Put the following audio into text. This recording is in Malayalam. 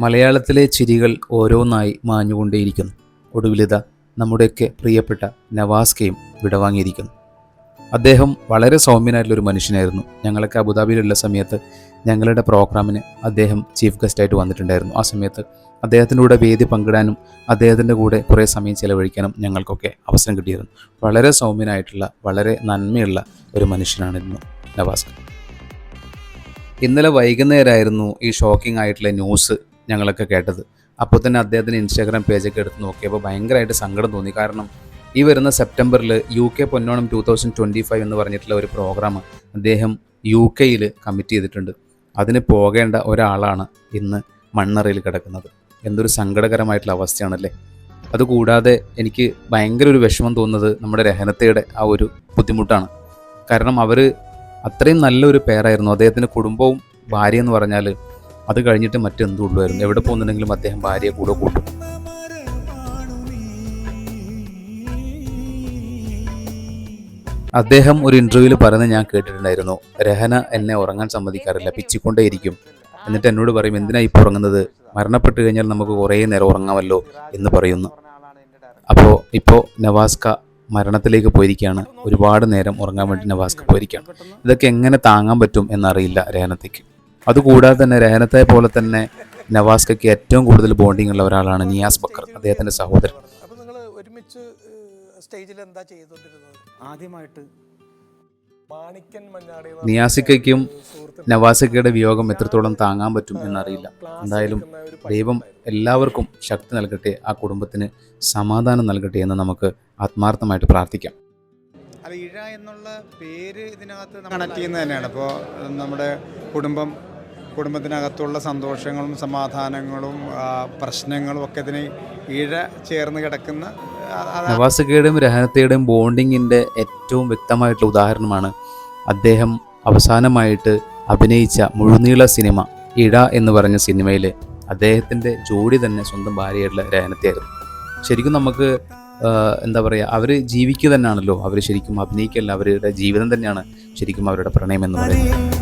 മലയാളത്തിലെ ചിരികൾ ഓരോന്നായി മാഞ്ഞുകൊണ്ടേയിരിക്കുന്നു. ഒടുവിലിതാ നമ്മുടെയൊക്കെ പ്രിയപ്പെട്ട നവാസ്കയും വിടവാങ്ങിയിരിക്കുന്നു. അദ്ദേഹം വളരെ സൗമ്യനായിട്ടുള്ളൊരു മനുഷ്യനായിരുന്നു. ഞങ്ങളൊക്കെ അബുദാബിയിലുള്ള സമയത്ത് ഞങ്ങളുടെ പ്രോഗ്രാമിന് അദ്ദേഹം ചീഫ് ഗസ്റ്റായിട്ട് വന്നിട്ടുണ്ടായിരുന്നു. ആ സമയത്ത് അദ്ദേഹത്തിൻ്റെ കൂടെ വേദി പങ്കിടാനും അദ്ദേഹത്തിൻ്റെ കൂടെ കുറേ സമയം ചിലവഴിക്കാനും ഞങ്ങൾക്കൊക്കെ അവസരം കിട്ടിയിരുന്നു. വളരെ സൗമ്യനായിട്ടുള്ള വളരെ നന്മയുള്ള ഒരു മനുഷ്യനായിരുന്നു നവാസ്ക. ഇന്നലെ വൈകുന്നേരമായിരുന്നു ഈ ഷോക്കിംഗ് ആയിട്ടുള്ള ന്യൂസ് ഞങ്ങളൊക്കെ കേട്ടത്. അപ്പോൾ തന്നെ അദ്ദേഹത്തിൻ്റെ ഇൻസ്റ്റാഗ്രാം പേജൊക്കെ എടുത്ത് നോക്കിയപ്പോൾ ഭയങ്കരമായിട്ട് സങ്കടം തോന്നി. കാരണം ഈ വരുന്ന സെപ്റ്റംബറിൽ UK പൊന്നോണം 2025 എന്ന് പറഞ്ഞിട്ടുള്ള ഒരു പ്രോഗ്രാം അദ്ദേഹം UK കമ്മിറ്റ് ചെയ്തിട്ടുണ്ട്. അതിന് പോകേണ്ട ഒരാളാണ് ഇന്ന് മണ്ണറയിൽ കിടക്കുന്നത്. എന്തൊരു സങ്കടകരമായിട്ടുള്ള അവസ്ഥയാണല്ലേ. അതുകൂടാതെ എനിക്ക് ഭയങ്കര ഒരു വിഷമം തോന്നുന്നത് നമ്മുടെ രഹനത്തയുടെ ആ ഒരു ബുദ്ധിമുട്ടാണ്. കാരണം അവർ അത്രയും നല്ലൊരു പേരായിരുന്നു. അദ്ദേഹത്തിൻ്റെ കുടുംബവും ഭാര്യ എന്ന് പറഞ്ഞാൽ അത് കഴിഞ്ഞിട്ട് മറ്റെന്തുള്ളായിരുന്നു. എവിടെ പോകുന്നുണ്ടെങ്കിലും അദ്ദേഹം ഭാര്യയെ കൂടെ കൂട്ടും. അദ്ദേഹം ഒരു ഇൻ്റർവ്യൂവിൽ പറയുന്നത് ഞാൻ കേട്ടിട്ടുണ്ടായിരുന്നു, രഹന എന്നെ ഉറങ്ങാൻ സമ്മതിക്കാറില്ല, പിച്ചിക്കൊണ്ടേയിരിക്കും. എന്നിട്ട് എന്നോട് പറയും, എന്തിനാ ഇപ്പോൾ ഉറങ്ങുന്നത്, മരണപ്പെട്ട് കഴിഞ്ഞാൽ നമുക്ക് കുറേ നേരം ഉറങ്ങാമല്ലോ എന്ന് പറയുന്നു. അപ്പോൾ ഇപ്പോൾ നവാസ്ക മരണത്തിലേക്ക് പോയിരിക്കുകയാണ്. ഒരുപാട് നേരം ഉറങ്ങാൻ വേണ്ടി നവാസ്ക പോയിരിക്കുകയാണ്. ഇതൊക്കെ എങ്ങനെ താങ്ങാൻ പറ്റും എന്നറിയില്ല രഹനത്തയ്ക്ക്. അതുകൂടാതെ തന്നെ രഹനത്തെ പോലെ തന്നെ നവാസ്കയ്ക്ക് ഏറ്റവും കൂടുതൽ ബോണ്ടിങ് ഉള്ള ഒരാളാണ് നിയാസ് ബക്കർ, അദ്ദേഹത്തിൻ്റെ സഹോദരൻ. ആദ്യമായിട്ട് നിയാസിക്കയ്ക്കും നവാസിക്കയുടെ വിയോഗം എത്രത്തോളം താങ്ങാൻ പറ്റും എന്നറിയില്ല. എന്തായാലും ദൈവം എല്ലാവർക്കും ശക്തി നൽകട്ടെ, ആ കുടുംബത്തിന് സമാധാനം നൽകട്ടെ എന്ന് നമുക്ക് ആത്മാർത്ഥമായിട്ട് പ്രാർത്ഥിക്കാം. അത് ഇഴ എന്നുള്ള പേര് ഇതിനകത്ത് കണക്ട് ചെയ്യുന്നത് തന്നെയാണ്. അപ്പോൾ നമ്മുടെ കുടുംബത്തിനകത്തുള്ള സന്തോഷങ്ങളും സമാധാനങ്ങളും പ്രശ്നങ്ങളും ഒക്കെ ഇതിന് ഇഴ ചേർന്ന് കിടക്കുന്ന നവാസിക്കയുടെയും രഹനത്തയുടെയും ബോണ്ടിങ്ങിൻ്റെ ഏറ്റവും വ്യക്തമായിട്ടുള്ള ഉദാഹരണമാണ് അദ്ദേഹം അവസാനമായിട്ട് അഭിനയിച്ച മുഴുനീള സിനിമ ഇഴ എന്ന് പറഞ്ഞ സിനിമയിൽ അദ്ദേഹത്തിൻ്റെ ജോഡി തന്നെ സ്വന്തം ഭാര്യയായിട്ടുള്ള രഹനത്തയായിരുന്നു. ശരിക്കും നമുക്ക് എന്താ പറയുക, അവർ ജീവിക്കുക തന്നെയാണല്ലോ, അവർ ശരിക്കും അഭിനയിക്കല്ല, അവരുടെ ജീവിതം തന്നെയാണ് ശരിക്കും അവരുടെ പ്രണയം എന്ന് പറയുന്നത്.